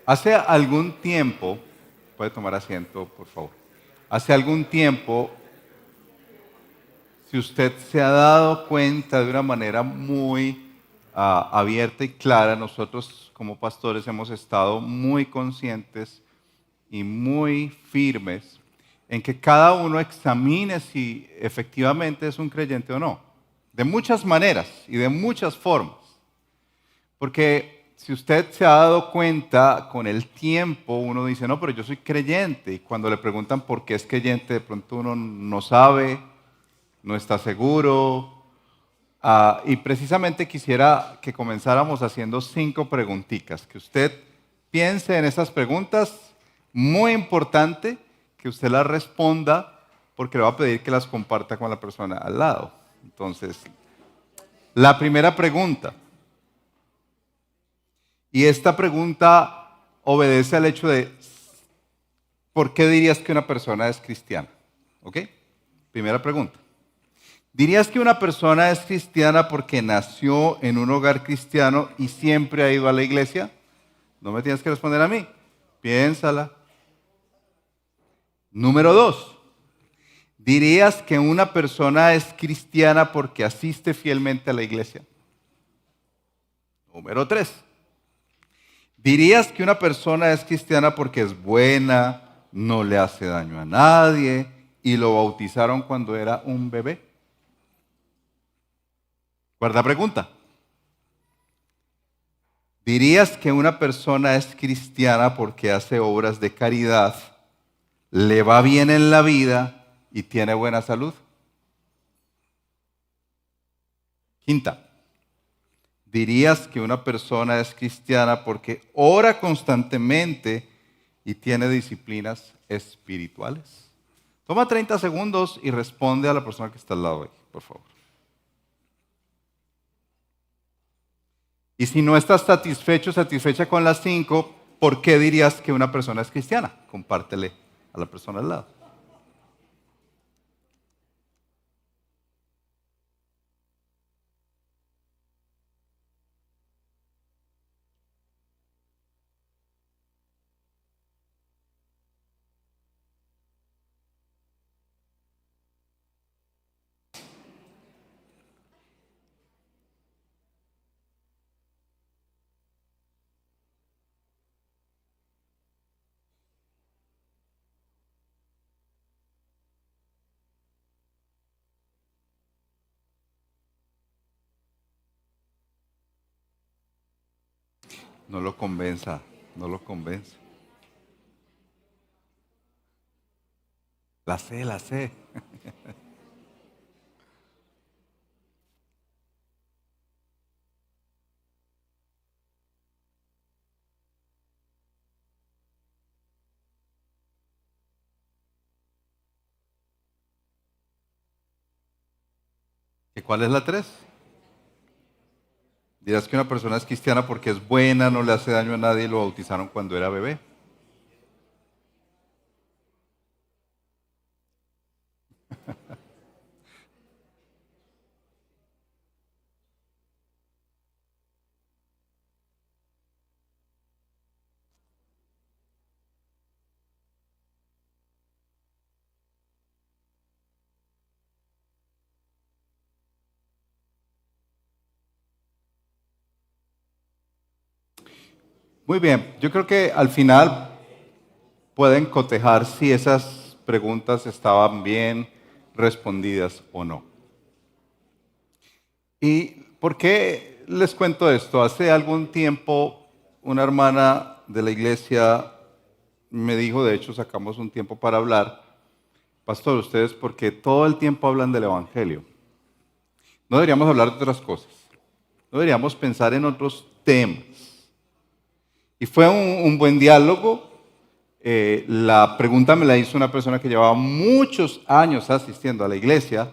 Hace algún tiempo, puede tomar asiento, por favor. Hace algún tiempo, si usted se ha dado cuenta de una manera muy abierta y clara, nosotros como pastores hemos estado muy conscientes y muy firmes en que cada uno examine si efectivamente es un creyente o no. De muchas maneras y de muchas formas. Porque si usted se ha dado cuenta, con el tiempo uno dice, no, pero yo soy creyente. Y cuando le preguntan por qué es creyente, de pronto uno no sabe, no está seguro. Y precisamente quisiera que comenzáramos haciendo 5 preguntitas. Que usted piense en esas preguntas. Muy importante que usted las responda porque le va a pedir que las comparta con la persona al lado. Entonces, la primera pregunta. Y esta pregunta obedece al hecho de, ¿por qué dirías que una persona es cristiana? ¿Ok? Primera pregunta. ¿Dirías que una persona es cristiana porque nació en un hogar cristiano y siempre ha ido a la iglesia? No me tienes que responder a mí. Piénsala. Número 2. ¿Dirías que una persona es cristiana porque asiste fielmente a la iglesia? Número 3. ¿Dirías que una persona es cristiana porque es buena, no le hace daño a nadie y lo bautizaron cuando era un bebé? Cuarta pregunta. ¿Dirías que una persona es cristiana porque hace obras de caridad, le va bien en la vida y tiene buena salud? Quinta. ¿Dirías que una persona es cristiana porque ora constantemente y tiene disciplinas espirituales? Toma 30 segundos y responde a la persona que está al lado de ahí, por favor. Y si no estás satisfecho, satisfecha con las 5, ¿por qué dirías que una persona es cristiana? Compártele a la persona al lado. No lo convenza, no lo convenza. La sé, la sé. ¿Y cuál es la 3? Dirás que una persona es cristiana porque es buena, no le hace daño a nadie y lo bautizaron cuando era bebé. Muy bien, yo creo que al final pueden cotejar si esas preguntas estaban bien respondidas o no. ¿Y por qué les cuento esto? Hace algún tiempo una hermana de la iglesia me dijo, de hecho sacamos un tiempo para hablar, pastor, ustedes porque todo el tiempo hablan del Evangelio. No deberíamos hablar de otras cosas, no deberíamos pensar en otros temas. Y fue un buen diálogo. La pregunta me la hizo una persona que llevaba muchos años asistiendo a la iglesia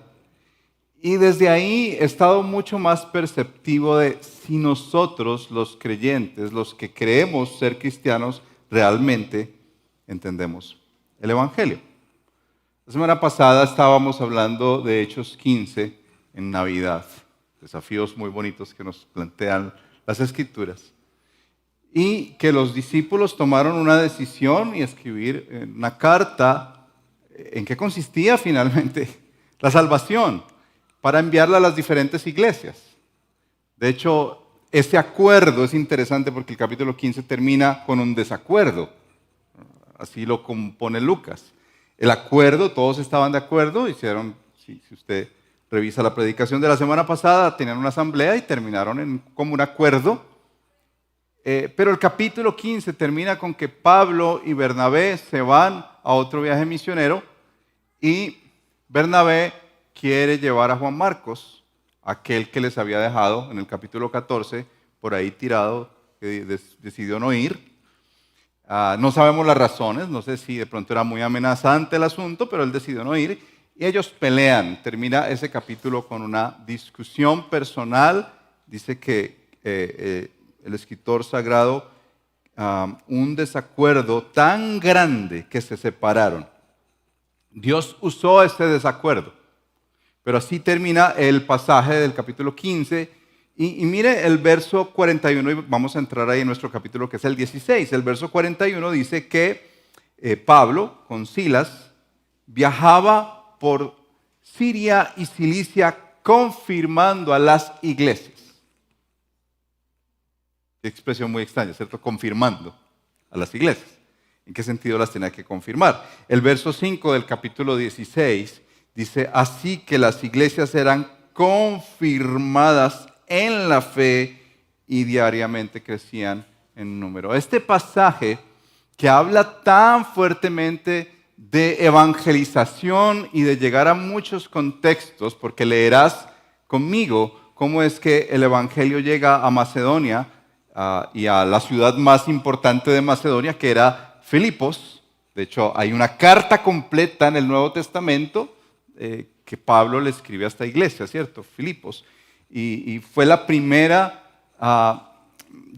y desde ahí he estado mucho más perceptivo de si nosotros, los creyentes, los que creemos ser cristianos, realmente entendemos el Evangelio. La semana pasada estábamos hablando de Hechos 15 en Navidad, desafíos muy bonitos que nos plantean las Escrituras. y que los discípulos tomaron una decisión y escribir una carta en qué consistía finalmente la salvación para enviarla a las diferentes iglesias. De hecho, ese acuerdo es interesante porque el capítulo 15 termina con un desacuerdo. Así lo compone Lucas. El acuerdo, todos estaban de acuerdo, hicieron, si usted revisa la predicación de la semana pasada, tenían una asamblea y terminaron en común acuerdo. Pero el capítulo 15 termina con que Pablo y Bernabé se van a otro viaje misionero y Bernabé quiere llevar a Juan Marcos, aquel que les había dejado en el capítulo 14, por ahí tirado, que decidió no ir. No sabemos las razones, no sé si de pronto era muy amenazante el asunto, pero él decidió no ir y ellos pelean. Termina ese capítulo con una discusión personal. Dice que el escritor sagrado, un desacuerdo tan grande que se separaron. Dios usó ese desacuerdo, pero así termina el pasaje del capítulo 15. Y mire el verso 41, y vamos a entrar ahí en nuestro capítulo que es el 16. El verso 41 dice que Pablo con Silas viajaba por Siria y Cilicia confirmando a las iglesias. Qué expresión muy extraña, ¿cierto? Confirmando a las iglesias. ¿En qué sentido las tenía que confirmar? El verso 5 del capítulo 16 dice, así que las iglesias eran confirmadas en la fe y diariamente crecían en número. Este pasaje que habla tan fuertemente de evangelización y de llegar a muchos contextos, porque leerás conmigo cómo es que el evangelio llega a Macedonia y a la ciudad más importante de Macedonia, que era Filipos. De hecho, hay una carta completa en el Nuevo Testamento que Pablo le escribe a esta iglesia, ¿cierto? Filipos. Y fue la primera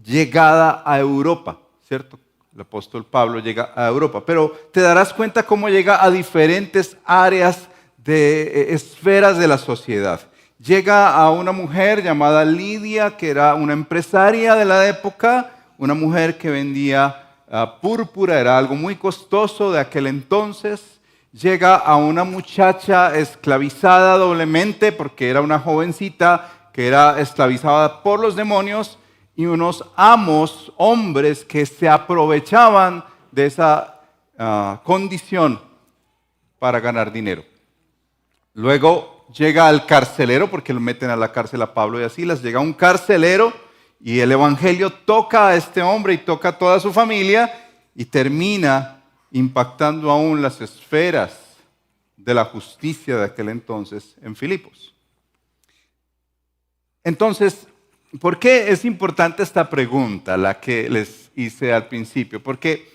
llegada a Europa, ¿cierto? El apóstol Pablo llega a Europa. Pero te darás cuenta cómo llega a diferentes áreas de esferas de la sociedad. Llega a una mujer llamada Lidia, que era una empresaria de la época, una mujer que vendía púrpura, era algo muy costoso de aquel entonces. Llega a una muchacha esclavizada doblemente porque era una jovencita que era esclavizada por los demonios y unos amos, hombres que se aprovechaban de esa condición para ganar dinero. Luego llega al carcelero, porque lo meten a la cárcel a Pablo y a Silas, llega un carcelero y el evangelio toca a este hombre y toca a toda su familia y termina impactando aún las esferas de la justicia de aquel entonces en Filipos. Entonces, ¿por qué es importante esta pregunta, la que les hice al principio? Porque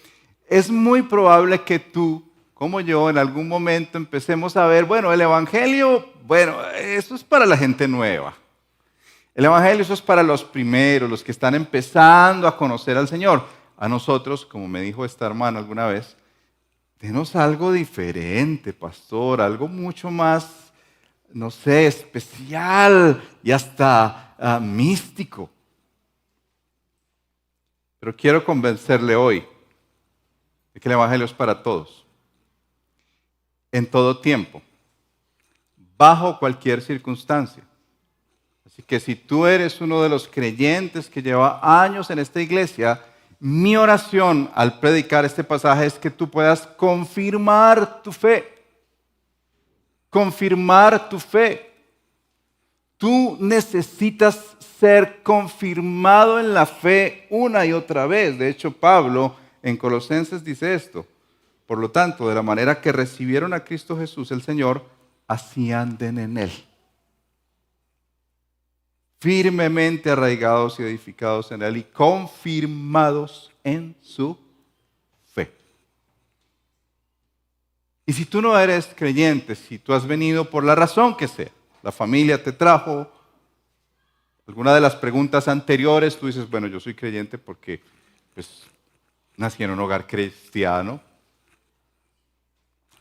es muy probable que tú, como yo, en algún momento empecemos a ver, bueno, el evangelio, bueno, eso es para la gente nueva. El evangelio, eso es para los primeros, los que están empezando a conocer al Señor. A nosotros, como me dijo esta hermana alguna vez, denos algo diferente, pastor, algo mucho más, no sé, especial y hasta místico. Pero quiero convencerle hoy de que el evangelio es para todos, en todo tiempo, bajo cualquier circunstancia. Así que si tú eres uno de los creyentes que lleva años en esta iglesia, mi oración al predicar este pasaje es que tú puedas confirmar tu fe. Confirmar tu fe. Tú necesitas ser confirmado en la fe una y otra vez. De hecho, Pablo en Colosenses dice esto. Por lo tanto, de la manera que recibieron a Cristo Jesús el Señor, así anden en Él. Firmemente arraigados y edificados en Él y confirmados en su fe. Y si tú no eres creyente, si tú has venido por la razón que sea, la familia te trajo, alguna de las preguntas anteriores, tú dices, bueno, yo soy creyente porque pues, nací en un hogar cristiano.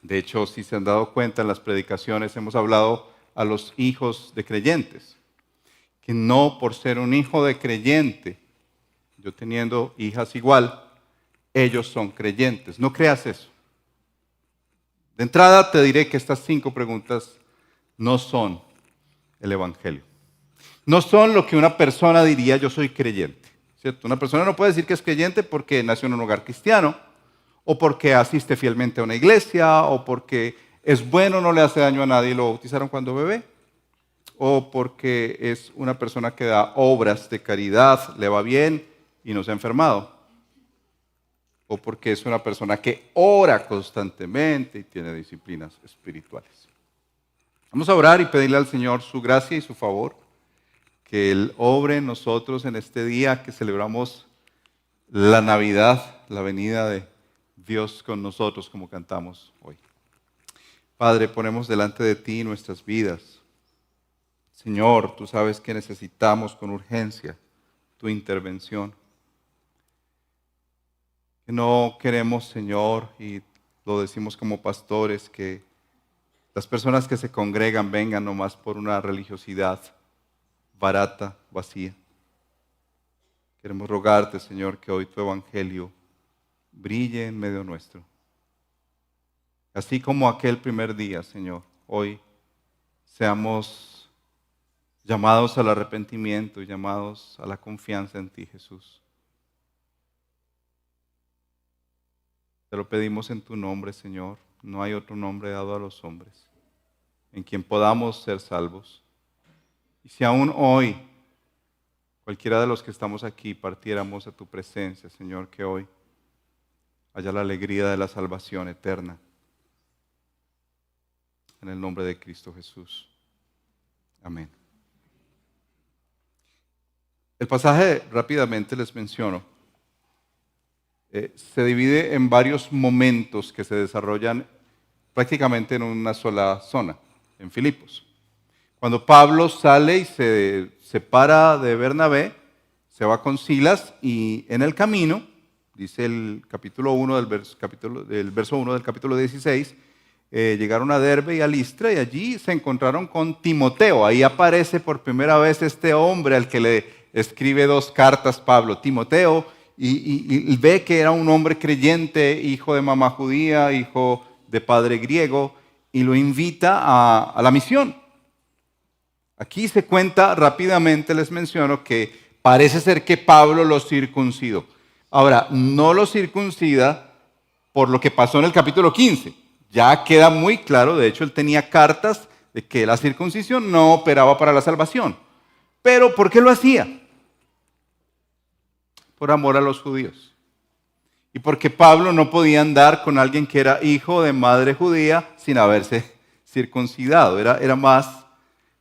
De hecho, si se han dado cuenta en las predicaciones, hemos hablado a los hijos de creyentes, que no por ser un hijo de creyente yo teniendo hijas igual, ellos son creyentes. No creas eso. De entrada te diré que estas 5 preguntas no son el Evangelio. No son lo que una persona diría yo soy creyente, ¿cierto? Una persona no puede decir que es creyente porque nació en un hogar cristiano, o porque asiste fielmente a una iglesia, o porque es bueno, no le hace daño a nadie y lo bautizaron cuando bebé, o porque es una persona que da obras de caridad, le va bien y no se ha enfermado, o porque es una persona que ora constantemente y tiene disciplinas espirituales. Vamos a orar y pedirle al Señor su gracia y su favor, que Él obre en nosotros en este día que celebramos la Navidad, la venida de Dios con nosotros, como cantamos hoy. Padre, ponemos delante de ti nuestras vidas. Señor, tú sabes que necesitamos con urgencia tu intervención. Que no queremos, Señor, y lo decimos como pastores, que las personas que se congregan vengan nomás por una religiosidad barata, vacía. Queremos rogarte, Señor, que hoy tu evangelio brille en medio nuestro. Así como aquel primer día, Señor, hoy seamos llamados al arrepentimiento y llamados a la confianza en ti, Jesús. Te lo pedimos en tu nombre, Señor. No hay otro nombre dado a los hombres en quien podamos ser salvos. Y si aún hoy cualquiera de los que estamos aquí partiéramos a tu presencia, Señor, que hoy haya la alegría de la salvación eterna. En el nombre de Cristo Jesús. Amén. El pasaje, rápidamente les menciono, se divide en varios momentos que se desarrollan prácticamente en una sola zona, en Filipos. Cuando Pablo sale y se separa de Bernabé, se va con Silas y en el camino, dice el capítulo 1 del verso 1 del capítulo 16, llegaron a Derbe y a Listra y allí se encontraron con Timoteo. Ahí aparece por primera vez este hombre al que le escribe 2 cartas Pablo, Timoteo, y ve que era un hombre creyente, hijo de mamá judía, hijo de padre griego, y lo invita a la misión. Aquí se cuenta rápidamente, les menciono, que parece ser que Pablo lo circuncidó. Ahora, no lo circuncida por lo que pasó en el capítulo 15. Ya queda muy claro, de hecho él tenía cartas de que la circuncisión no operaba para la salvación. Pero ¿por qué lo hacía? Por amor a los judíos. Y porque Pablo no podía andar con alguien que era hijo de madre judía sin haberse circuncidado. Era más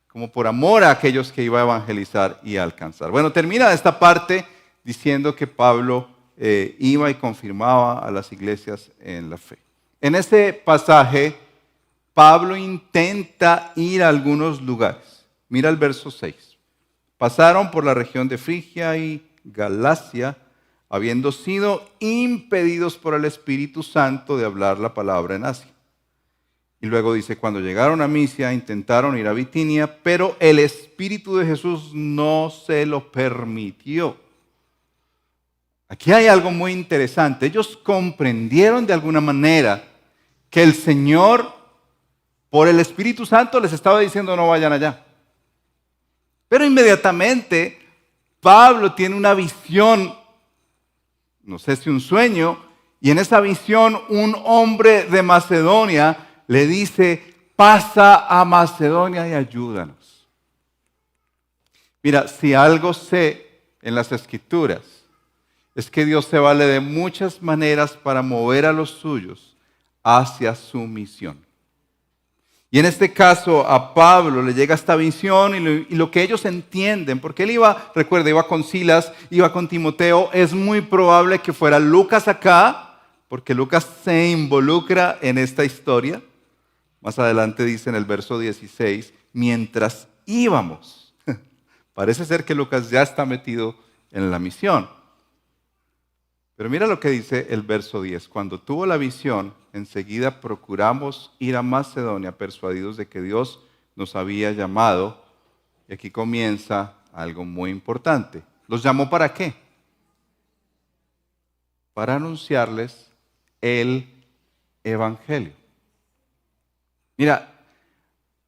como por amor a aquellos que iba a evangelizar y a alcanzar. Bueno, termina esta parte diciendo que Pablo iba y confirmaba a las iglesias en la fe. En este pasaje, Pablo intenta ir a algunos lugares. Mira el verso 6. Pasaron por la región de Frigia y Galacia, habiendo sido impedidos por el Espíritu Santo de hablar la palabra en Asia. Y luego dice, cuando llegaron a Misia, intentaron ir a Bitinia, pero el Espíritu de Jesús no se lo permitió. Aquí hay algo muy interesante. Ellos comprendieron de alguna manera que el Señor, por el Espíritu Santo, les estaba diciendo no vayan allá. Pero inmediatamente Pablo tiene una visión, no sé si un sueño, y en esa visión un hombre de Macedonia le dice, pasa a Macedonia y ayúdanos. Mira, si algo sé en las Escrituras, es que Dios se vale de muchas maneras para mover a los suyos hacia su misión. Y en este caso a Pablo le llega esta visión y lo que ellos entienden, porque él iba, recuerda, iba con Silas, iba con Timoteo, es muy probable que fuera Lucas acá, porque Lucas se involucra en esta historia. Más adelante dice en el verso 16, mientras íbamos. Parece ser que Lucas ya está metido en la misión. Pero mira lo que dice el verso 10. Cuando tuvo la visión, enseguida procuramos ir a Macedonia, persuadidos de que Dios nos había llamado. Y aquí comienza algo muy importante. ¿Los llamó para qué? para anunciarles el Evangelio. Mira,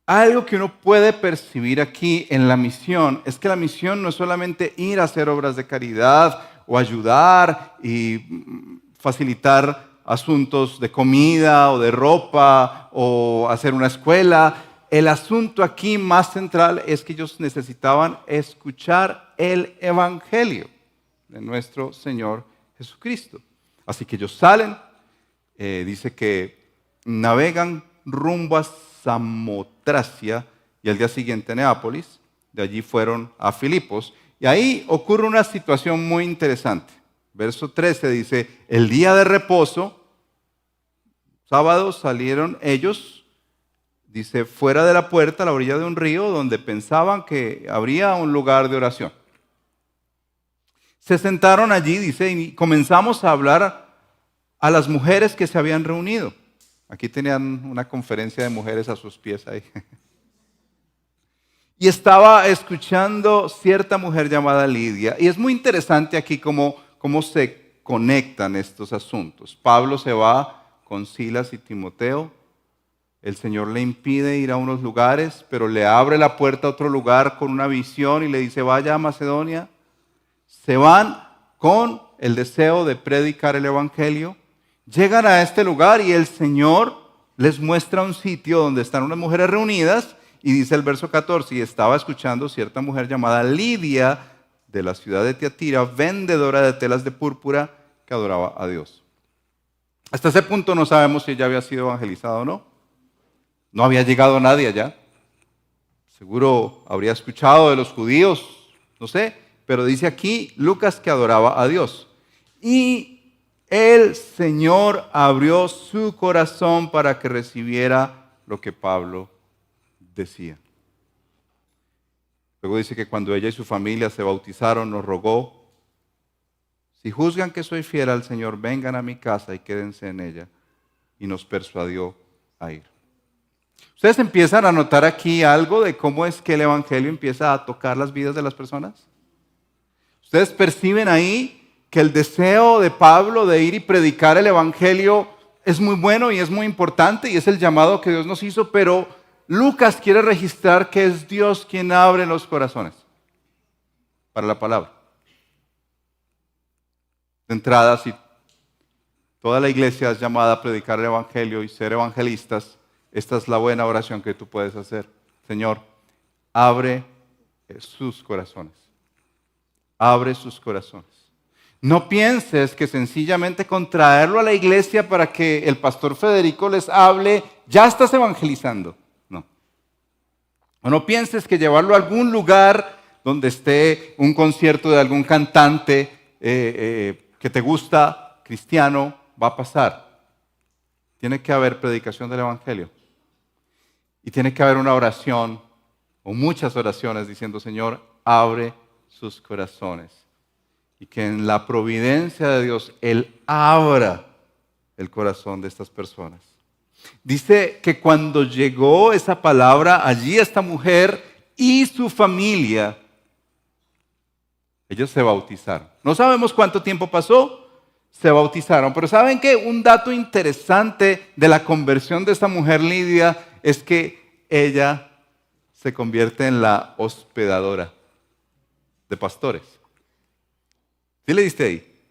algo que uno puede percibir aquí en la misión es que la misión no es solamente ir a hacer obras de caridad o ayudar y facilitar asuntos de comida o de ropa o hacer una escuela. El asunto aquí más central es que ellos necesitaban escuchar el Evangelio de nuestro Señor Jesucristo. Así que ellos salen, dice que navegan rumbo a Samotracia y al día siguiente Neápolis. De allí fueron a Filipos y ahí ocurre una situación muy interesante. Verso 13 dice, el día de reposo, sábado, salieron ellos, dice, fuera de la puerta a la orilla de un río donde pensaban que habría un lugar de oración. Se sentaron allí, dice, y comenzamos a hablar a las mujeres que se habían reunido. Aquí tenían una conferencia de mujeres a sus pies ahí. Y estaba escuchando cierta mujer llamada Lidia. Y es muy interesante aquí cómo se conectan estos asuntos. Pablo se va con Silas y Timoteo. El Señor le impide ir a unos lugares, pero le abre la puerta a otro lugar con una visión y le dice, vaya a Macedonia. Se van con el deseo de predicar el Evangelio. Llegan a este lugar y el Señor les muestra un sitio donde están unas mujeres reunidas y dice el verso 14, y estaba escuchando cierta mujer llamada Lidia de la ciudad de Tiatira, vendedora de telas de púrpura, que adoraba a Dios. Hasta ese punto no sabemos si ella había sido evangelizada o no. No había llegado nadie allá. Seguro habría escuchado de los judíos, no sé, pero dice aquí Lucas que adoraba a Dios. Y el Señor abrió su corazón para que recibiera lo que Pablo decía. Luego dice que cuando ella y su familia se bautizaron, nos rogó, si juzgan que soy fiel al Señor, vengan a mi casa y quédense en ella. Y nos persuadió a ir. ¿Ustedes empiezan a notar aquí algo de cómo es que el Evangelio empieza a tocar las vidas de las personas? ¿Ustedes perciben ahí que el deseo de Pablo de ir y predicar el Evangelio es muy bueno y es muy importante y es el llamado que Dios nos hizo, pero Lucas quiere registrar que es Dios quien abre los corazones para la palabra? De entrada, si toda la iglesia es llamada a predicar el Evangelio y ser evangelistas, esta es la buena oración que tú puedes hacer. Señor, abre sus corazones. Abre sus corazones. No pienses que sencillamente con traerlo a la iglesia para que el pastor Federico les hable, ya estás evangelizando. No. O no pienses que llevarlo a algún lugar donde esté un concierto de algún cantante que te gusta, cristiano, va a pasar. Tiene que haber predicación del Evangelio. Y tiene que haber una oración, o muchas oraciones, diciendo, Señor, abre sus corazones. Y que en la providencia de Dios, Él abra el corazón de estas personas. Dice que cuando llegó esa palabra, allí esta mujer y su familia, ellos se bautizaron. No sabemos cuánto tiempo pasó, se bautizaron. Pero ¿saben qué? Un dato interesante de la conversión de esta mujer Lidia es que ella se convierte en la hospedadora de pastores. ¿Sí le diste ahí?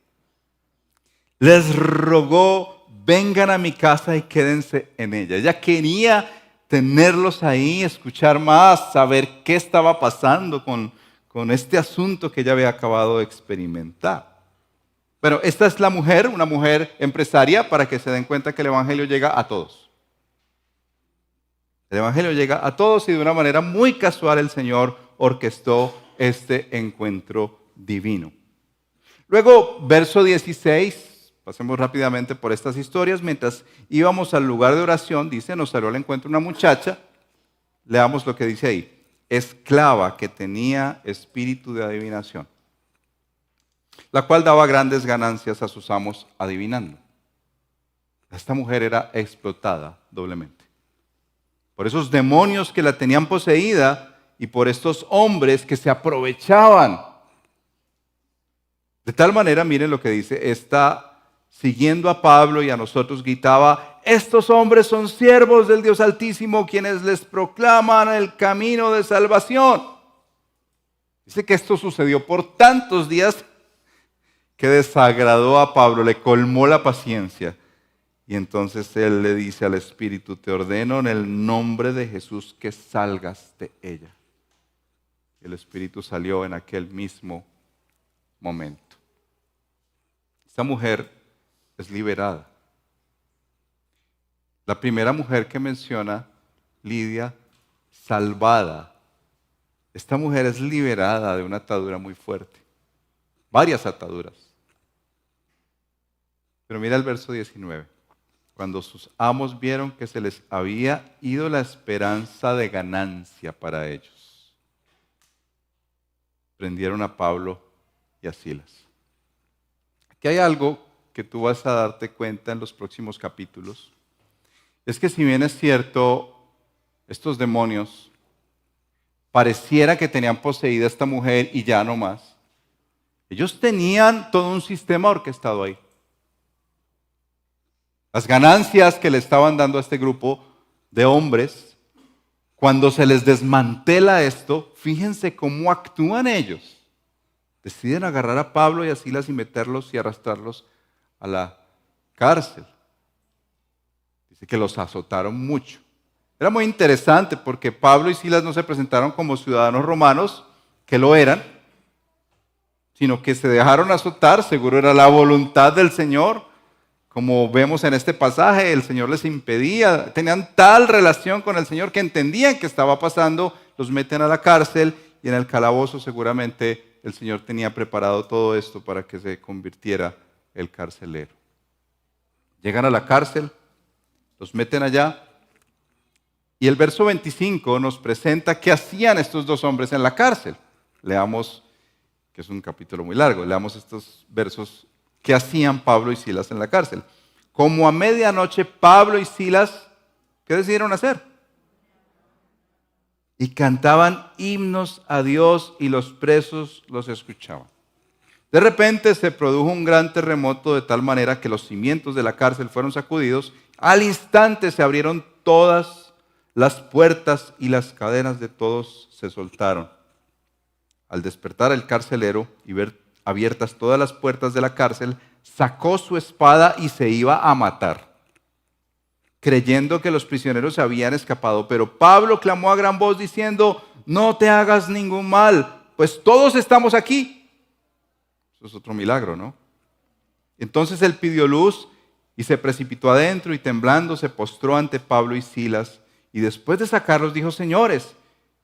Les rogó, vengan a mi casa y quédense en ella. Ella quería tenerlos ahí, escuchar más, saber qué estaba pasando con este asunto que ella había acabado de experimentar. Pero esta es la mujer, una mujer empresaria, para que se den cuenta que el Evangelio llega a todos. El Evangelio llega a todos y de una manera muy casual el Señor orquestó este encuentro divino. Luego, verso 16, pasemos rápidamente por estas historias. Mientras íbamos al lugar de oración, dice, nos salió al encuentro una muchacha. Leamos lo que dice ahí. Esclava que tenía espíritu de adivinación, la cual daba grandes ganancias a sus amos adivinando. Esta mujer era explotada doblemente por esos demonios que la tenían poseída y por estos hombres que se aprovechaban. De tal manera, miren lo que dice esta siguiendo a Pablo y a nosotros, gritaba: estos hombres son siervos del Dios Altísimo, quienes les proclaman el camino de salvación. Dice que esto sucedió por tantos días que desagradó a Pablo, le colmó la paciencia. Y entonces él le dice al Espíritu: te ordeno en el nombre de Jesús que salgas de ella. El Espíritu salió en aquel mismo momento. Esta mujer es liberada. La primera mujer que menciona, Lidia, salvada. Esta mujer es liberada de una atadura muy fuerte. Varias ataduras. Pero mira el verso 19. Cuando sus amos vieron que se les había ido la esperanza de ganancia para ellos, prendieron a Pablo y a Silas. Aquí hay algo que tú vas a darte cuenta en los próximos capítulos. Es que si bien es cierto, estos demonios pareciera que tenían poseída a esta mujer y ya no más, ellos tenían todo un sistema orquestado ahí. Las ganancias que le estaban dando a este grupo de hombres, cuando se les desmantela esto, fíjense cómo actúan ellos. Deciden agarrar a Pablo y a Silas y meterlos y arrastrarlos a la cárcel. Dice que los azotaron mucho. Era muy interesante porque Pablo y Silas no se presentaron como ciudadanos romanos, que lo eran, sino que se dejaron azotar, seguro era la voluntad del Señor. Como vemos en este pasaje, el Señor les impedía, tenían tal relación con el Señor que entendían que estaba pasando, los meten a la cárcel y en el calabozo seguramente el Señor tenía preparado todo esto para que se convirtiera el carcelero. Llegan a la cárcel, los meten allá y el verso 25 nos presenta qué hacían estos dos hombres en la cárcel. Leamos, que es un capítulo muy largo, leamos estos versos. ¿Qué hacían Pablo y Silas en la cárcel? Como a medianoche Pablo y Silas, ¿qué decidieron hacer? Y cantaban himnos a Dios y los presos los escuchaban. De repente se produjo un gran terremoto de tal manera que los cimientos de la cárcel fueron sacudidos. Al instante se abrieron todas las puertas y las cadenas de todos se soltaron. Al despertar el carcelero y ver abiertas todas las puertas de la cárcel, sacó su espada y se iba a matar, creyendo que los prisioneros se habían escapado. Pero Pablo clamó a gran voz diciendo: no te hagas ningún mal, pues todos estamos aquí. Eso es otro milagro, ¿no? Entonces él pidió luz y se precipitó adentro y temblando se postró ante Pablo y Silas y después de sacarlos dijo: señores,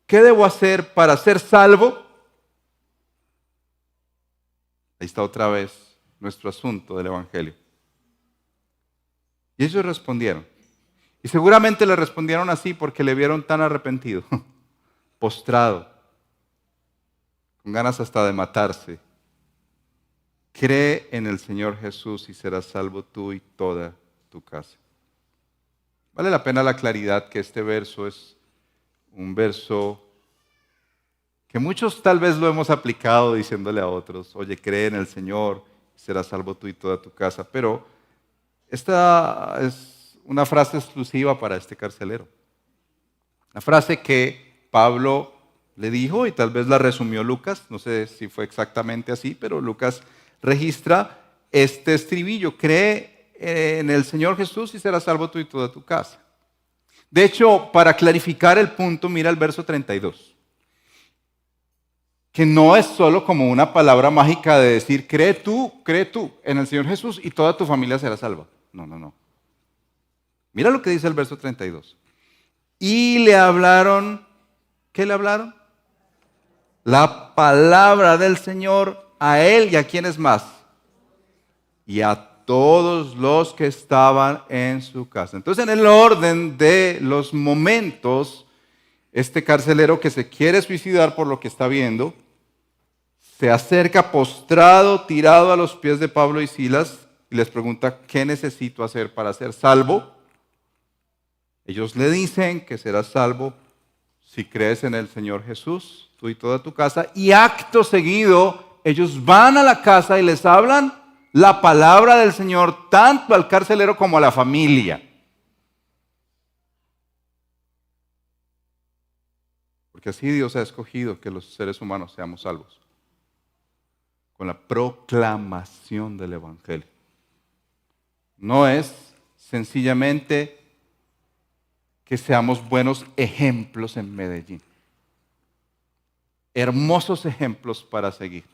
¿qué debo hacer para ser salvo? Ahí está otra vez nuestro asunto del Evangelio. Y ellos respondieron. Y seguramente le respondieron así porque le vieron tan arrepentido, postrado, con ganas hasta de matarse. Cree en el Señor Jesús y serás salvo tú y toda tu casa. Vale la pena la claridad que este verso es un verso que muchos tal vez lo hemos aplicado diciéndole a otros: oye, cree en el Señor, serás salvo tú y toda tu casa. Pero esta es una frase exclusiva para este carcelero. Una frase que Pablo le dijo y tal vez la resumió Lucas, no sé si fue exactamente así, pero Lucas registra este estribillo: cree en el Señor Jesús y serás salvo tú y toda tu casa. De hecho, para clarificar el punto, mira el verso 32. Que no es solo como una palabra mágica de decir cree tú en el Señor Jesús y toda tu familia será salva. No. Mira lo que dice el verso 32. Y le hablaron, ¿qué le hablaron? La palabra del Señor a él y a quienes más. Y a todos los que estaban en su casa. Entonces, en el orden de los momentos, este carcelero que se quiere suicidar por lo que está viendo, se acerca postrado, tirado a los pies de Pablo y Silas y les pregunta: ¿qué necesito hacer para ser salvo? Ellos le dicen que serás salvo si crees en el Señor Jesús, tú y toda tu casa. Y acto seguido, ellos van a la casa y les hablan la palabra del Señor tanto al carcelero como a la familia. Porque así Dios ha escogido que los seres humanos seamos salvos. Con la proclamación del Evangelio. No es sencillamente que seamos buenos ejemplos en Medellín. Hermosos ejemplos para seguir.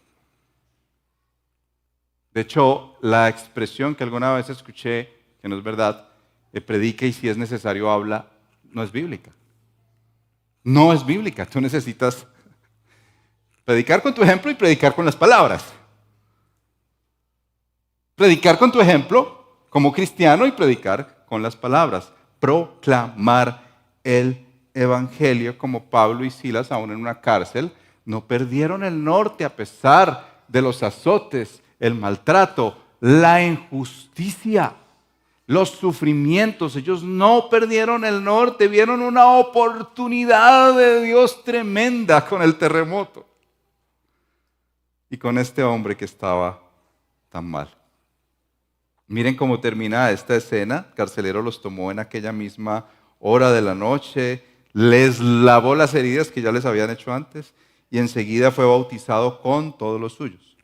De hecho, la expresión que alguna vez escuché, que no es verdad, predica y si es necesario habla, no es bíblica. No es bíblica. Tú necesitas predicar con tu ejemplo y predicar con las palabras. Predicar con tu ejemplo como cristiano y predicar con las palabras. Proclamar el Evangelio como Pablo y Silas, aún en una cárcel, no perdieron el norte a pesar de los azotes, el maltrato, la injusticia, los sufrimientos. Ellos no perdieron el norte, vieron una oportunidad de Dios tremenda con el terremoto y con este hombre que estaba tan mal. Miren cómo termina esta escena. El carcelero los tomó en aquella misma hora de la noche, les lavó las heridas que ya les habían hecho antes y enseguida fue bautizado con todos los suyos.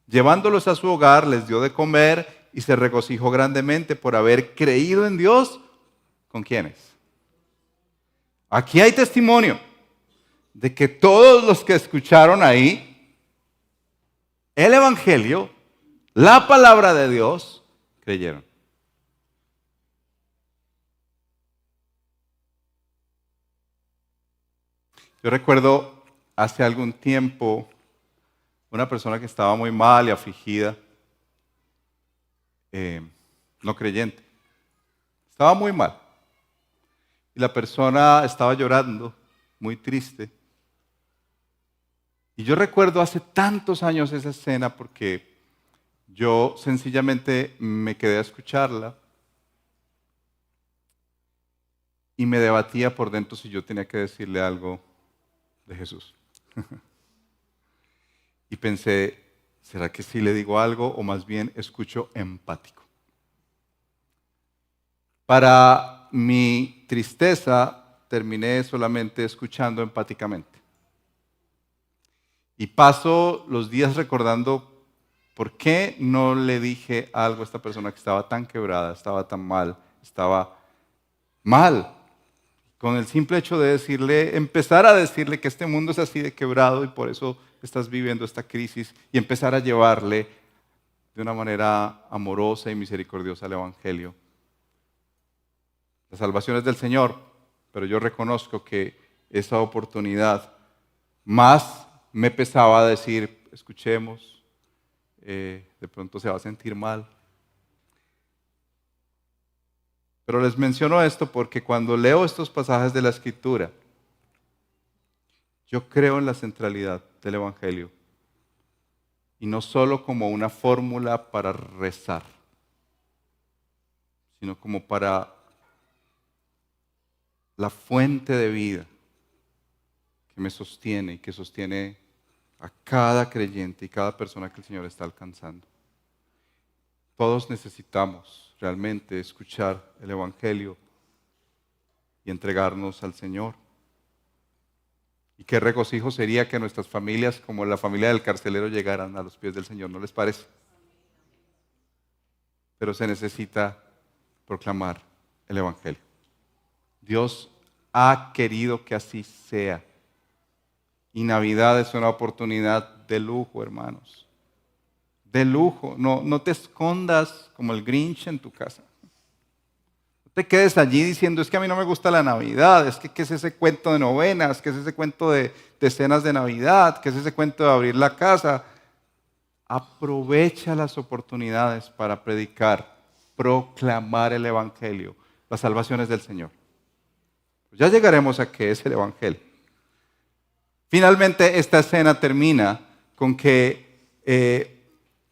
Llevándolos a su hogar, les dio de comer y se regocijó grandemente por haber creído en Dios. ¿Con quiénes? Aquí hay testimonio de que todos los que escucharon ahí el Evangelio, la palabra de Dios, creyeron. Yo recuerdo hace algún tiempo una persona que estaba muy mal y afligida, no creyente. Estaba muy mal. Y la persona estaba llorando, muy triste. Y yo recuerdo hace tantos años esa escena porque yo sencillamente me quedé a escucharla y me debatía por dentro si yo tenía que decirle algo de Jesús. Y pensé, ¿será que sí le digo algo o más bien escucho empático? Para mi tristeza, terminé solamente escuchando empáticamente. Y paso los días recordando por qué no le dije algo a esta persona que estaba tan quebrada, estaba tan mal, estaba mal. Con el simple hecho de decirle, empezar a decirle que este mundo es así de quebrado y por eso estás viviendo esta crisis y empezar a llevarle de una manera amorosa y misericordiosa el Evangelio. La salvación es del Señor, pero yo reconozco que esa oportunidad más me pesaba decir, escuchemos, de pronto se va a sentir mal. Pero les menciono esto porque cuando leo estos pasajes de la Escritura, yo creo en la centralidad del Evangelio. Y no solo como una fórmula para rezar, sino como para la fuente de vida que me sostiene y que sostiene a cada creyente y cada persona que el Señor está alcanzando. Todos necesitamos realmente escuchar el Evangelio y entregarnos al Señor. Y qué regocijo sería que nuestras familias, como la familia del carcelero, llegaran a los pies del Señor, ¿no les parece? Pero se necesita proclamar el Evangelio. Dios ha querido que así sea. Y Navidad es una oportunidad de lujo, hermanos. De lujo. No te escondas como el Grinch en tu casa. No te quedes allí diciendo, es que a mí no me gusta la Navidad, es que ¿qué es ese cuento de novenas? ¿Qué es ese cuento de cenas de Navidad? ¿Qué es ese cuento de abrir la casa? Aprovecha las oportunidades para predicar, proclamar el Evangelio. La salvación es del Señor. Ya llegaremos a qué es el Evangelio. Finalmente, esta escena termina con que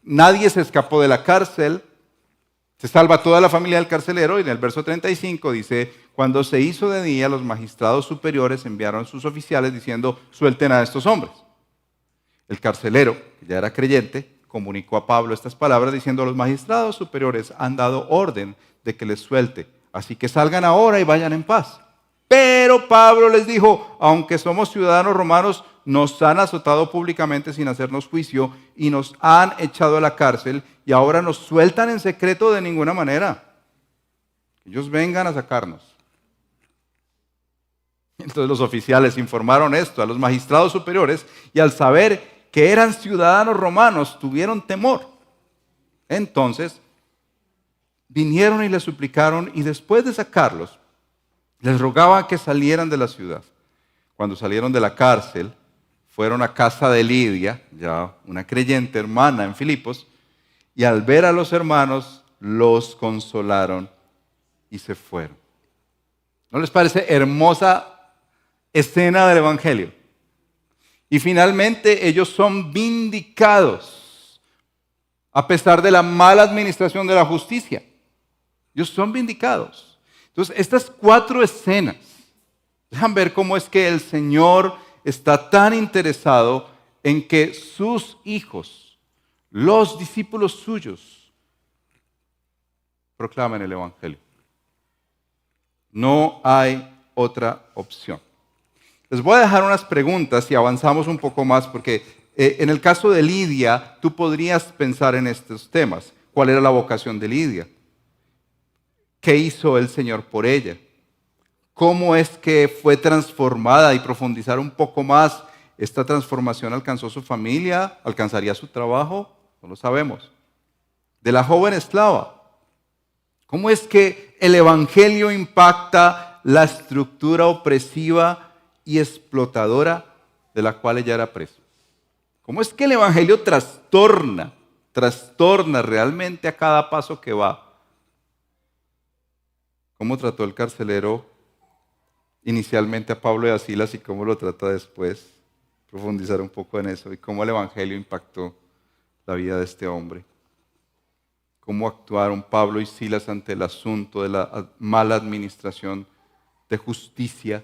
nadie se escapó de la cárcel, se salva toda la familia del carcelero y en el verso 35 dice, cuando se hizo de día, los magistrados superiores enviaron a sus oficiales diciendo, suelten a estos hombres. El carcelero, que ya era creyente, comunicó a Pablo estas palabras diciendo: los magistrados superiores han dado orden de que les suelte, así que salgan ahora y vayan en paz. Pero Pablo les dijo: aunque somos ciudadanos romanos, nos han azotado públicamente sin hacernos juicio y nos han echado a la cárcel y ahora nos sueltan en secreto de ninguna manera. Ellos vengan a sacarnos. Entonces los oficiales informaron esto a los magistrados superiores y al saber que eran ciudadanos romanos tuvieron temor. Entonces vinieron y les suplicaron y después de sacarlos les rogaban que salieran de la ciudad. Cuando salieron de la cárcel fueron a casa de Lidia, ya una creyente hermana en Filipos, y al ver a los hermanos los consolaron y se fueron. ¿No les parece hermosa escena del Evangelio? Y finalmente ellos son vindicados a pesar de la mala administración de la justicia. Ellos son vindicados. Entonces, estas 4 escenas dejan ver cómo es que el Señor está tan interesado en que sus hijos, los discípulos suyos, proclamen el Evangelio. No hay otra opción. Les voy a dejar unas preguntas y avanzamos un poco más porque en el caso de Lidia, tú podrías pensar en estos temas. ¿Cuál era la vocación de Lidia? ¿Qué hizo el Señor por ella? ¿Cómo es que fue transformada? Y profundizar un poco más, ¿esta transformación alcanzó su familia? ¿Alcanzaría su trabajo? No lo sabemos. De la joven esclava, ¿cómo es que el Evangelio impacta la estructura opresiva y explotadora de la cual ella era presa? ¿Cómo es que el Evangelio trastorna realmente a cada paso que va? ¿Cómo trató el carcelero inicialmente a Pablo y a Silas y cómo lo trata después? Profundizar un poco en eso y cómo el Evangelio impactó la vida de este hombre. Cómo actuaron Pablo y Silas ante el asunto de la mala administración de justicia.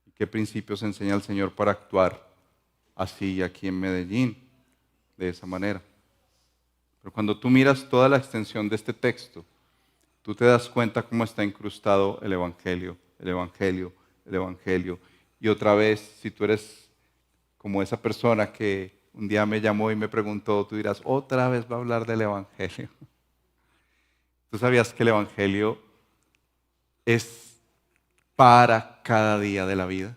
Y qué principios enseña el Señor para actuar así aquí en Medellín, de esa manera. Pero cuando tú miras toda la extensión de este texto, tú te das cuenta cómo está incrustado el Evangelio, el Evangelio, el Evangelio. Y otra vez, si tú eres como esa persona que un día me llamó y me preguntó, tú dirás, otra vez va a hablar del Evangelio. ¿Tú sabías que el Evangelio es para cada día de la vida?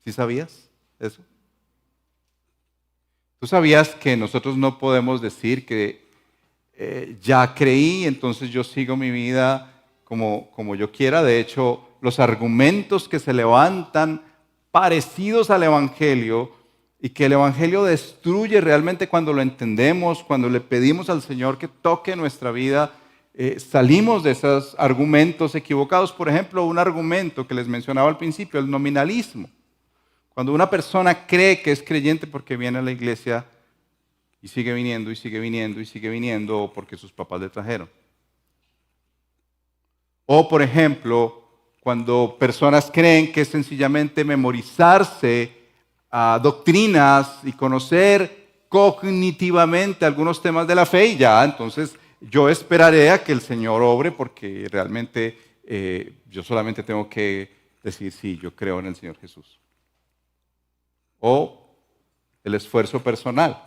¿Sí sabías eso? ¿Tú sabías que nosotros no podemos decir que ya creí, entonces yo sigo mi vida como yo quiera? De hecho, los argumentos que se levantan parecidos al Evangelio y que el Evangelio destruye realmente cuando lo entendemos, cuando le pedimos al Señor que toque nuestra vida, salimos de esos argumentos equivocados. Por ejemplo, un argumento que les mencionaba al principio, el nominalismo. Cuando una persona cree que es creyente porque viene a la iglesia y sigue viniendo y sigue viniendo y sigue viniendo, o porque sus papás le trajeron. O, por ejemplo, cuando personas creen que es sencillamente memorizarse doctrinas y conocer cognitivamente algunos temas de la fe y ya, entonces yo esperaré a que el Señor obre porque realmente yo solamente tengo que decir sí, yo creo en el Señor Jesús. O el esfuerzo personal.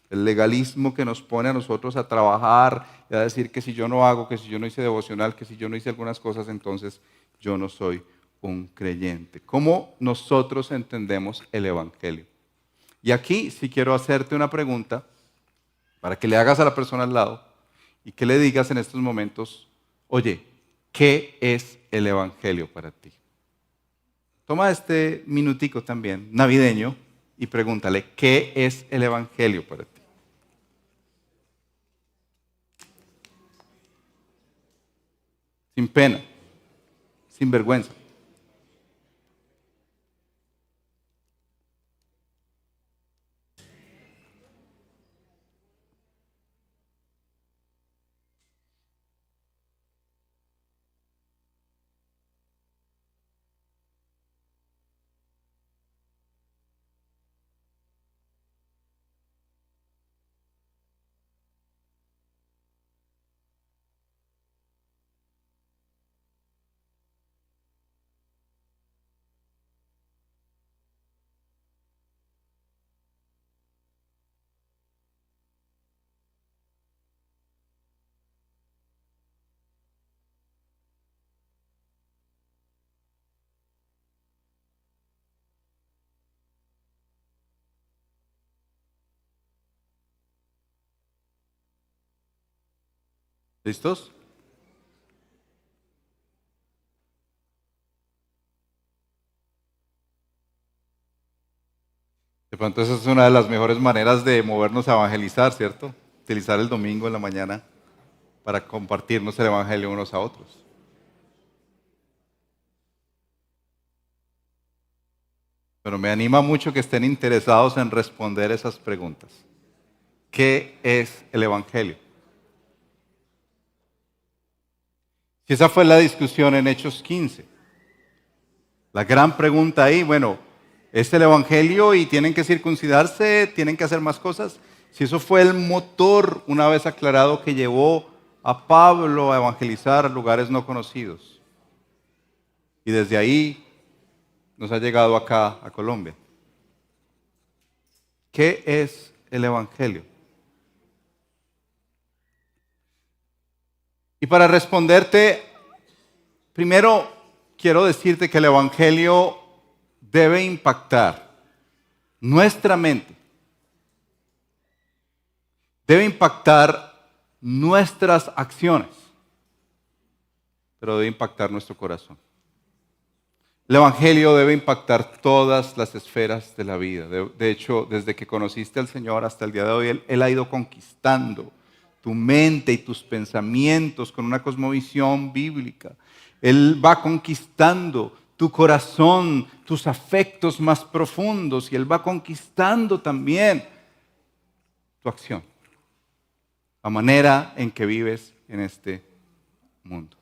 El legalismo que nos pone a nosotros a trabajar y a decir que si yo no hago, que si yo no hice devocional, que si yo no hice algunas cosas, entonces yo no soy un creyente. ¿Cómo nosotros entendemos el Evangelio? Y aquí sí quiero hacerte una pregunta para que le hagas a la persona al lado y que le digas en estos momentos, oye, ¿qué es el Evangelio para ti? Toma este minutico también, navideño, y pregúntale, ¿qué es el Evangelio para ti? Sin pena, sin vergüenza. ¿Listos? De pronto esa es una de las mejores maneras de movernos a evangelizar, ¿cierto? Utilizar el domingo en la mañana para compartirnos el evangelio unos a otros. Pero me anima mucho que estén interesados en responder esas preguntas. ¿Qué es el evangelio? Si esa fue la discusión en Hechos 15. La gran pregunta ahí, bueno, ¿es el evangelio y tienen que circuncidarse, tienen que hacer más cosas? Si eso fue el motor, una vez aclarado, que llevó a Pablo a evangelizar lugares no conocidos. Y desde ahí nos ha llegado acá a Colombia. ¿Qué es el evangelio? Y para responderte, primero quiero decirte que el evangelio debe impactar nuestra mente, debe impactar nuestras acciones, pero debe impactar nuestro corazón. El evangelio debe impactar todas las esferas de la vida. De hecho, desde que conociste al Señor hasta el día de hoy, Él ha ido conquistando tu mente y tus pensamientos con una cosmovisión bíblica. Él va conquistando tu corazón, tus afectos más profundos, y Él va conquistando también tu acción, la manera en que vives en este mundo.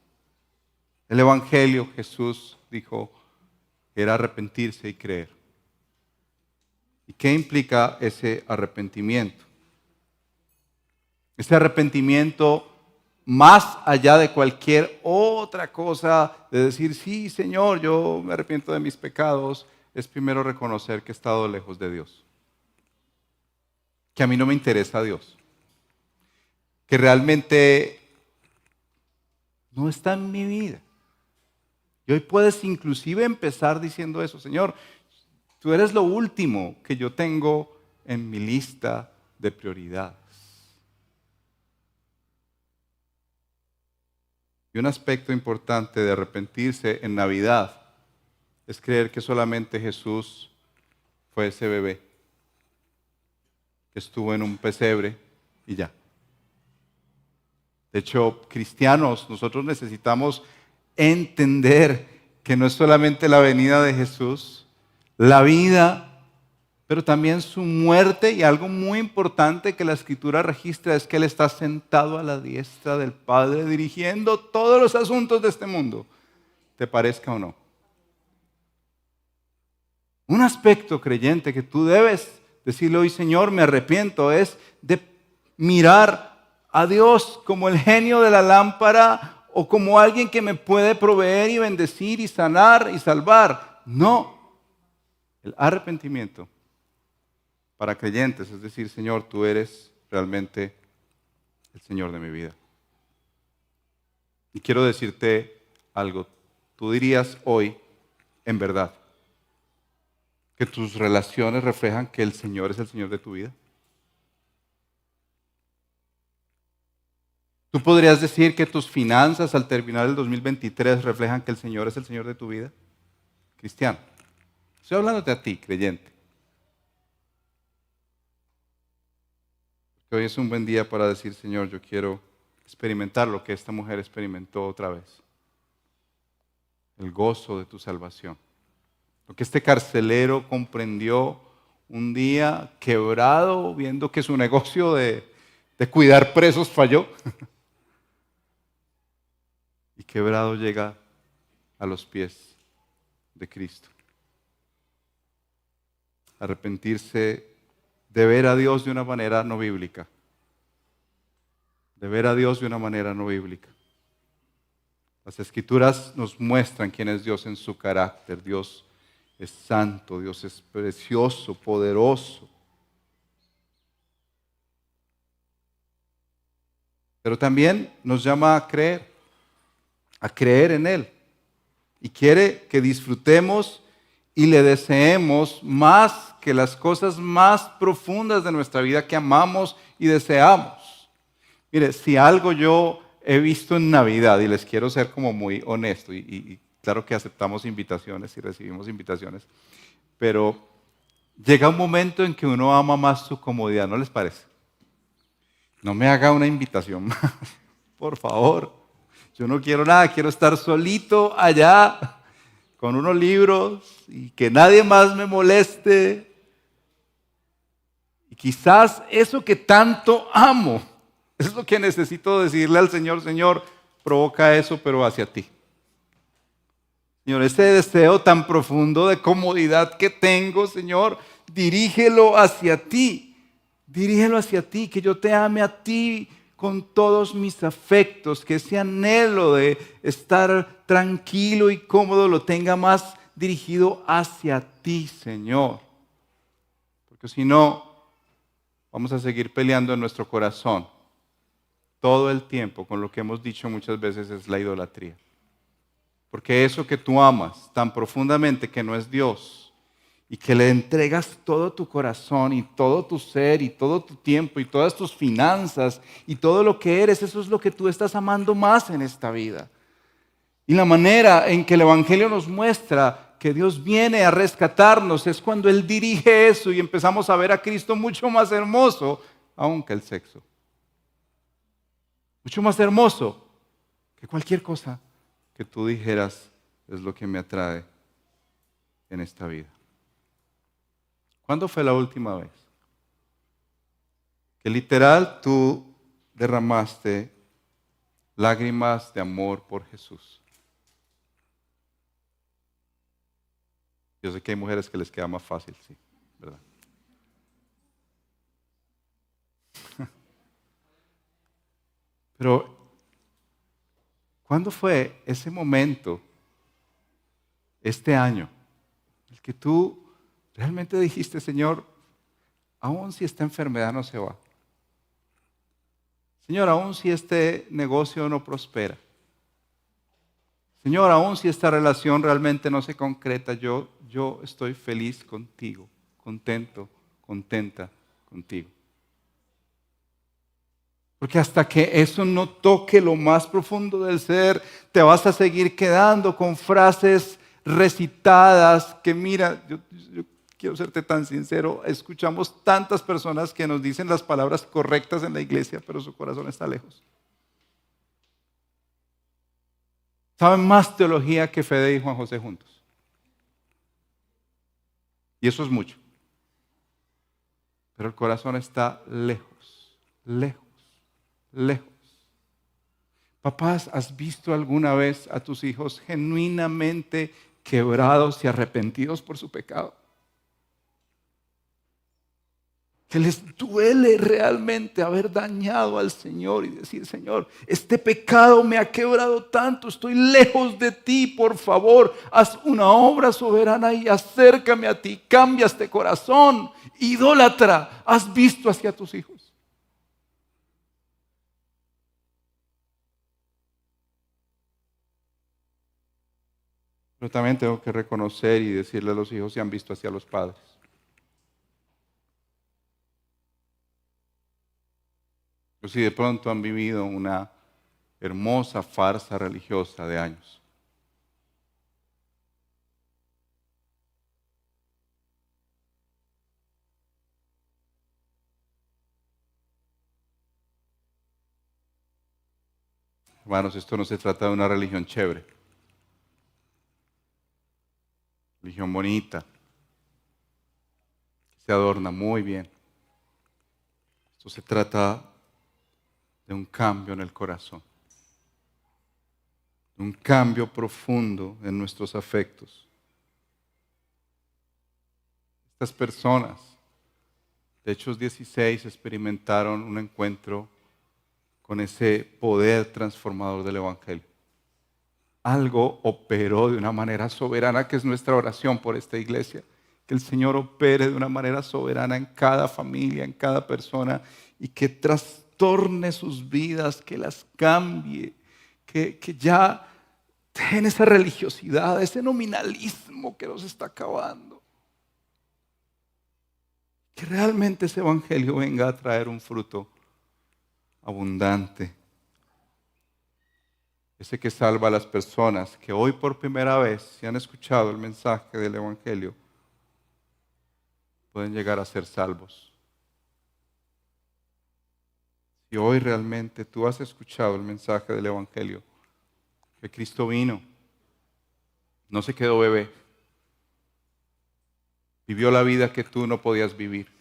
El evangelio, Jesús dijo, era arrepentirse y creer. ¿Y qué implica ese arrepentimiento? Ese arrepentimiento, más allá de cualquier otra cosa, de decir, sí, Señor, yo me arrepiento de mis pecados, es primero reconocer que he estado lejos de Dios. Que a mí no me interesa Dios. Que realmente no está en mi vida. Y hoy puedes inclusive empezar diciendo eso, Señor, tú eres lo último que yo tengo en mi lista de prioridades. Y un aspecto importante de arrepentirse en Navidad es creer que solamente Jesús fue ese bebé que estuvo en un pesebre y ya. De hecho, cristianos, nosotros necesitamos entender que no es solamente la venida de Jesús, la vida, pero también su muerte, y algo muy importante que la Escritura registra es que Él está sentado a la diestra del Padre dirigiendo todos los asuntos de este mundo, te parezca o no. Un aspecto creyente que tú debes decirle hoy, Señor, me arrepiento, es de mirar a Dios como el genio de la lámpara o como alguien que me puede proveer y bendecir y sanar y salvar. No, el arrepentimiento para creyentes es decir, Señor, tú eres realmente el Señor de mi vida. Y quiero decirte algo, tú dirías hoy, en verdad, que tus relaciones reflejan que el Señor es el Señor de tu vida. ¿Tú podrías decir que tus finanzas al terminar el 2023 reflejan que el Señor es el Señor de tu vida? Cristiano. Estoy hablándote a ti, creyente. Porque hoy es un buen día para decir, Señor, yo quiero experimentar lo que esta mujer experimentó otra vez. El gozo de tu salvación. Lo que este carcelero comprendió un día quebrado, viendo que su negocio de cuidar presos falló. Y quebrado llega a los pies de Cristo. Arrepentirse de ver a Dios de una manera no bíblica. De ver a Dios de una manera no bíblica. Las Escrituras nos muestran quién es Dios en su carácter. Dios es santo, Dios es precioso, poderoso. Pero también nos llama a creer en Él. Y quiere que disfrutemos y le deseemos más que las cosas más profundas de nuestra vida que amamos y deseamos. Mire, si algo yo he visto en Navidad, y les quiero ser como muy honesto, y claro que aceptamos invitaciones y recibimos invitaciones, pero llega un momento en que uno ama más su comodidad, ¿no les parece? No me haga una invitación más, por favor. Yo no quiero nada, quiero estar solito allá con unos libros y que nadie más me moleste. Y quizás eso que tanto amo, es lo que necesito decirle al Señor, Señor, provoca eso, pero hacia ti. Señor, ese deseo tan profundo de comodidad que tengo, Señor, dirígelo hacia ti. Dirígelo hacia ti, que yo te ame a ti con todos mis afectos, que ese anhelo de estar tranquilo y cómodo lo tenga más dirigido hacia ti, Señor. Porque si no, vamos a seguir peleando en nuestro corazón todo el tiempo con lo que hemos dicho muchas veces es la idolatría. Porque eso que tú amas tan profundamente que no es Dios y que le entregas todo tu corazón y todo tu ser y todo tu tiempo y todas tus finanzas y todo lo que eres, eso es lo que tú estás amando más en esta vida. Y la manera en que el Evangelio nos muestra que Dios viene a rescatarnos es cuando Él dirige eso y empezamos a ver a Cristo mucho más hermoso aún que el sexo. Mucho más hermoso que cualquier cosa que tú dijeras es lo que me atrae en esta vida. ¿Cuándo fue la última vez que literal tú derramaste lágrimas de amor por Jesús? Yo sé que hay mujeres que les queda más fácil, sí, ¿verdad? Pero, ¿cuándo fue ese momento, este año, el que tú realmente dijiste, Señor, aun si esta enfermedad no se va, Señor, aun si este negocio no prospera, Señor, aun si esta relación realmente no se concreta, yo estoy feliz contigo, contento, contenta contigo? Porque hasta que eso no toque lo más profundo del ser, te vas a seguir quedando con frases recitadas que mira, yo quiero serte tan sincero, escuchamos tantas personas que nos dicen las palabras correctas en la iglesia, pero su corazón está lejos. Saben más teología que Fede y Juan José juntos. Y eso es mucho. Pero el corazón está lejos, lejos, lejos. Papás, ¿has visto alguna vez a tus hijos genuinamente quebrados y arrepentidos por su pecado? Que les duele realmente haber dañado al Señor y decir, Señor, este pecado me ha quebrado tanto, estoy lejos de ti, por favor, haz una obra soberana y acércame a ti, cambia este corazón, idólatra, ¿has visto hacia tus hijos? Pero también tengo que reconocer y decirle a los hijos si han visto hacia los padres. O si de pronto han vivido una hermosa farsa religiosa de años. Hermanos, esto no se trata de una religión chévere, religión bonita, que se adorna muy bien. Esto se trata de un cambio en el corazón, de un cambio profundo en nuestros afectos. Estas personas de Hechos 16 experimentaron un encuentro con ese poder transformador del Evangelio. Algo operó de una manera soberana, que es nuestra oración por esta iglesia. Que el Señor opere de una manera soberana en cada familia, en cada persona, y que trastorne sus vidas, que las cambie, que ya dejen esa religiosidad, ese nominalismo que los está acabando. Que realmente ese evangelio venga a traer un fruto abundante ese que salva a las personas que hoy por primera vez, si han escuchado el mensaje del Evangelio, pueden llegar a ser salvos. Si hoy realmente tú has escuchado el mensaje del Evangelio, que Cristo vino, no se quedó bebé, vivió la vida que tú no podías vivir,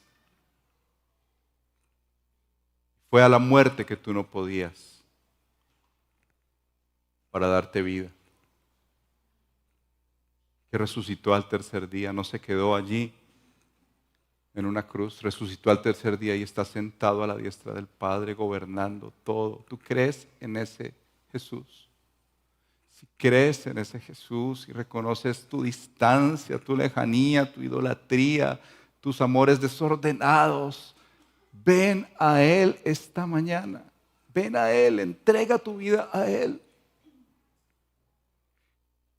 fue a la muerte que tú no podías para darte vida, que resucitó al tercer día, no se quedó allí en una cruz, resucitó al tercer día y está sentado a la diestra del Padre gobernando todo. ¿Tú crees en ese Jesús? Si crees en ese Jesús y reconoces tu distancia, tu lejanía, tu idolatría, tus amores desordenados, ven a Él esta mañana. Ven a Él, entrega tu vida a Él.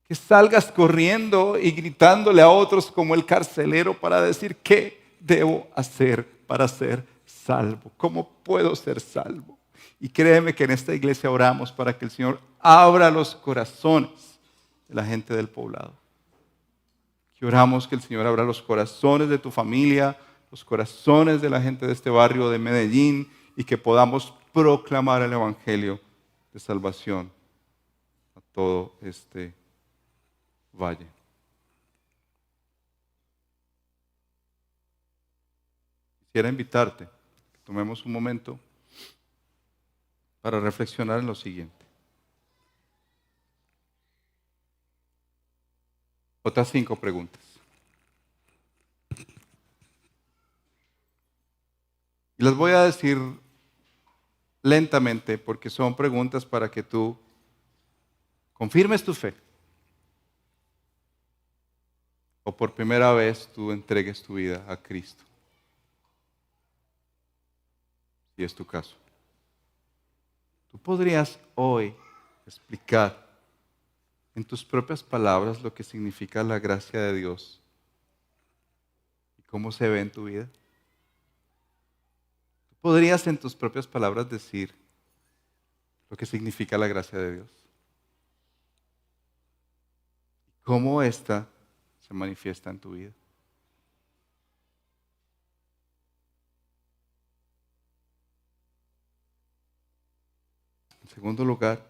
Que salgas corriendo y gritándole a otros como el carcelero para decir, ¿qué debo hacer para ser salvo? ¿Cómo puedo ser salvo? Y créeme que en esta iglesia oramos para que el Señor abra los corazones de la gente del poblado. Que oramos que el Señor abra los corazones de tu familia, los corazones de la gente de este barrio de Medellín y que podamos proclamar el Evangelio de salvación a todo este valle. Quisiera invitarte que tomemos un momento para reflexionar en lo siguiente. Otras 5 preguntas. Y las voy a decir lentamente porque son preguntas para que tú confirmes tu fe. O por primera vez tú entregues tu vida a Cristo. Si es tu caso. Tú podrías hoy explicar en tus propias palabras lo que significa la gracia de Dios y cómo se ve en tu vida. Tú podrías en tus propias palabras decir lo que significa la gracia de Dios. Cómo ésta se manifiesta en tu vida. En segundo lugar,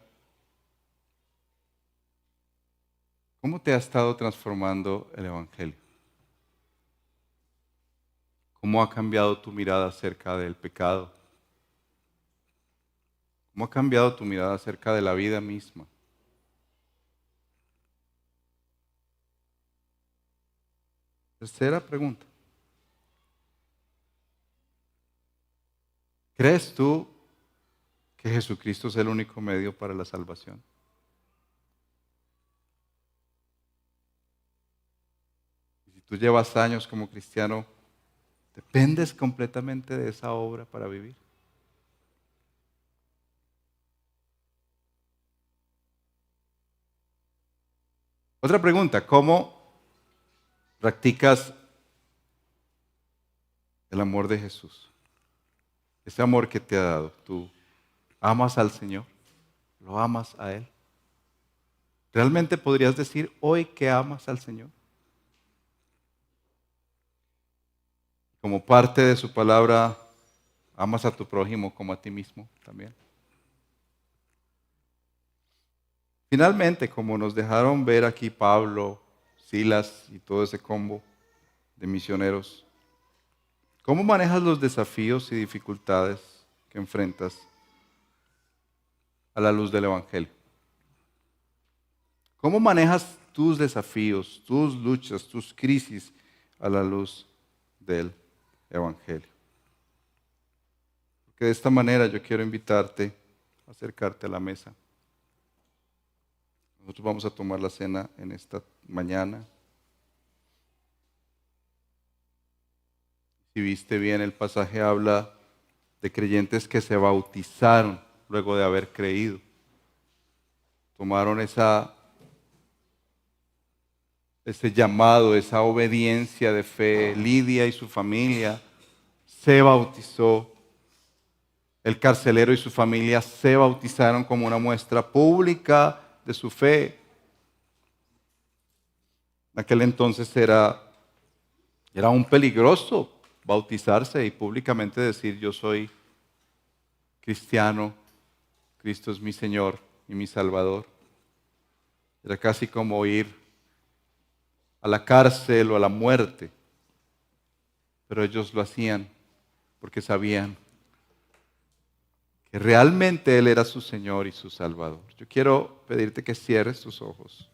¿cómo te ha estado transformando el Evangelio? ¿Cómo ha cambiado tu mirada acerca del pecado? ¿Cómo ha cambiado tu mirada acerca de la vida misma? Tercera pregunta. ¿Crees tú que Jesucristo es el único medio para la salvación? Y si tú llevas años como cristiano, ¿dependes completamente de esa obra para vivir? Otra pregunta, ¿cómo practicas el amor de Jesús? Ese amor que te ha dado. ¿Tú amas al Señor? ¿Lo amas a Él? ¿Realmente podrías decir hoy que amas al Señor? Como parte de su palabra, amas a tu prójimo como a ti mismo también. Finalmente, como nos dejaron ver aquí Pablo, Silas y todo ese combo de misioneros, ¿cómo manejas los desafíos y dificultades que enfrentas a la luz del Evangelio? ¿Cómo manejas tus desafíos, tus luchas, tus crisis a la luz del Evangelio? Porque de esta manera yo quiero invitarte a acercarte a la mesa. Nosotros vamos a tomar la cena en esta mañana. Si viste bien, el pasaje habla de creyentes que se bautizaron luego de haber creído. Tomaron ese llamado, esa obediencia de fe. Lidia y su familia se bautizó El carcelero y su familia se bautizaron como una muestra pública de su fe. En aquel entonces era aún peligroso bautizarse y públicamente decir: yo soy cristiano, Cristo es mi Señor y mi Salvador. Era casi como ir a la cárcel o a la muerte, pero ellos lo hacían porque sabían que realmente Él era su Señor y su Salvador. Yo quiero pedirte que cierres tus ojos.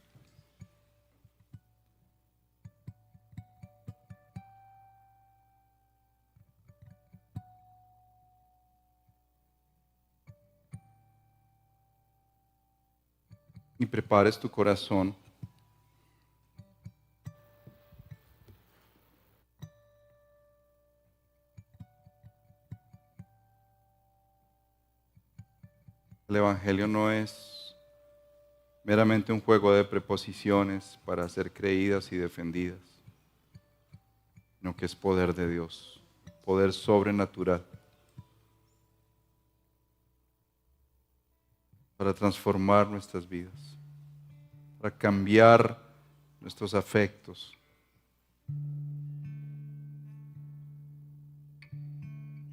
Y prepares tu corazón. El Evangelio no es meramente un juego de preposiciones para ser creídas y defendidas, sino que es poder de Dios, poder sobrenatural para transformar nuestras vidas, para cambiar nuestros afectos.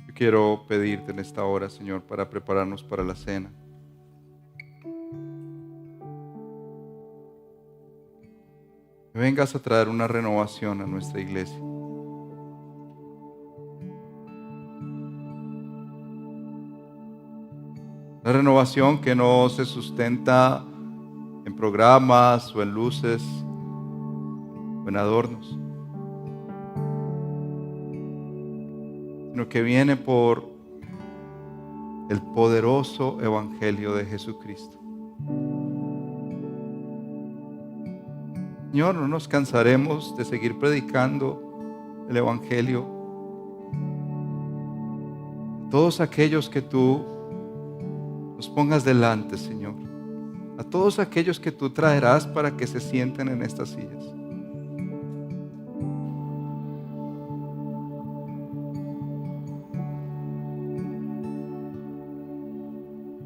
Yo quiero pedirte en esta hora, Señor, para prepararnos para la cena, que vengas a traer una renovación a nuestra iglesia. Una renovación que no se sustenta en programas o en luces o en adornos, sino que viene por el poderoso Evangelio de Jesucristo. Señor, no nos cansaremos de seguir predicando el Evangelio a todos aquellos que tú nos pongas delante, Señor, a todos aquellos que tú traerás para que se sienten en estas sillas.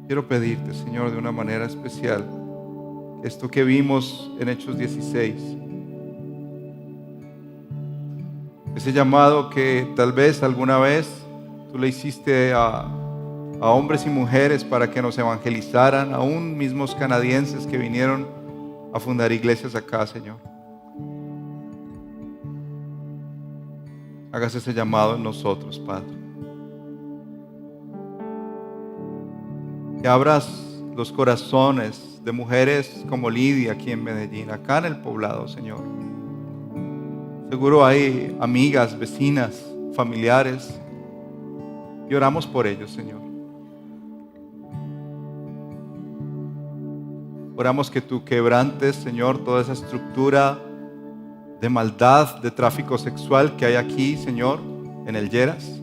Quiero pedirte, Señor, de una manera especial, esto que vimos en Hechos 16, ese llamado que tal vez alguna vez tú le hiciste a hombres y mujeres para que nos evangelizaran, aún mismos canadienses que vinieron a fundar iglesias acá, Señor. Hagas ese llamado en nosotros, Padre. Que abras los corazones de mujeres como Lidia aquí en Medellín, acá en el poblado, Señor. Seguro hay amigas, vecinas, familiares, y oramos por ellos, Señor. Oramos que tú quebrantes, Señor, toda esa estructura de maldad, de tráfico sexual que hay aquí, Señor, en el Lleras.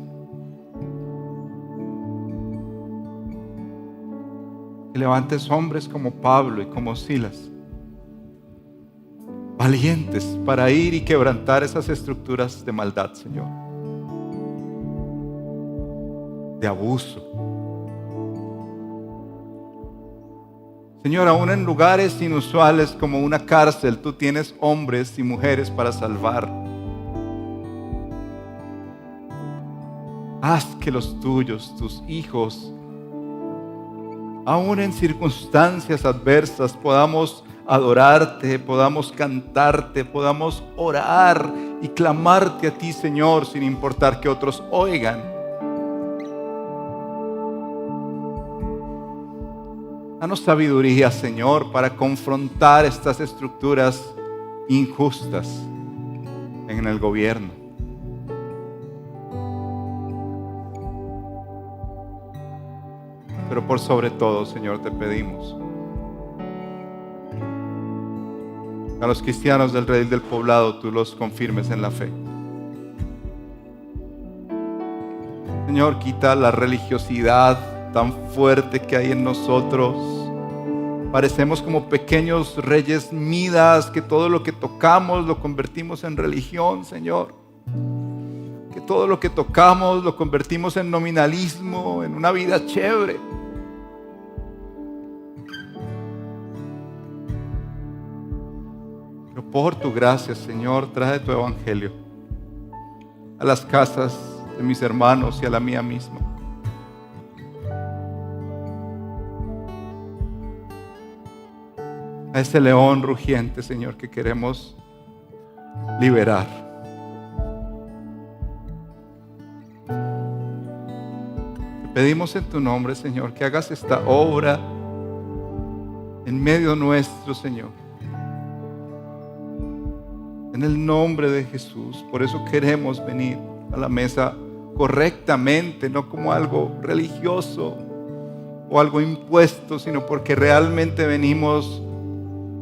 Que levantes hombres como Pablo y como Silas, valientes para ir y quebrantar esas estructuras de maldad, Señor, de abuso. Señor, aún en lugares inusuales como una cárcel, tú tienes hombres y mujeres para salvar. Haz que los tuyos, tus hijos, aún en circunstancias adversas, podamos adorarte, podamos cantarte, podamos orar y clamarte a ti, Señor, sin importar que otros oigan. Danos sabiduría, Señor, para confrontar estas estructuras injustas en el gobierno. Pero por sobre todo, Señor, te pedimos a los cristianos del redil del poblado, tú los confirmes en la fe. Señor, quita la religiosidad tan fuerte que hay en nosotros. Parecemos como pequeños reyes Midas, que todo lo que tocamos lo convertimos en religión, Señor. Que todo lo que tocamos lo convertimos en nominalismo, en una vida chévere. Pero por tu gracia, Señor, trae tu evangelio a las casas de mis hermanos y a la mía misma. A ese león rugiente, Señor, que queremos liberar. Te pedimos en tu nombre, Señor, que hagas esta obra en medio nuestro, Señor. En el nombre de Jesús. Por eso queremos venir a la mesa correctamente, no como algo religioso o algo impuesto, sino porque realmente venimos,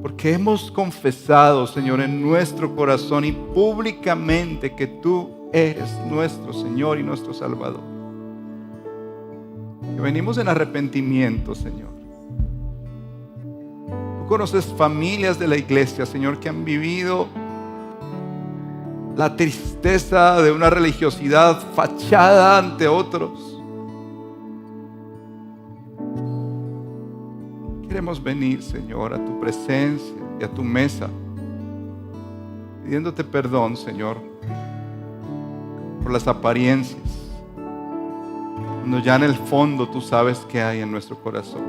porque hemos confesado, Señor, en nuestro corazón y públicamente que tú eres nuestro Señor y nuestro Salvador. Que venimos en arrepentimiento, Señor. Tú conoces familias de la iglesia, Señor, que han vivido la tristeza de una religiosidad fachada ante otros. Queremos venir, Señor, a tu presencia y a tu mesa, pidiéndote perdón, Señor, por las apariencias, cuando ya en el fondo tú sabes qué hay en nuestro corazón.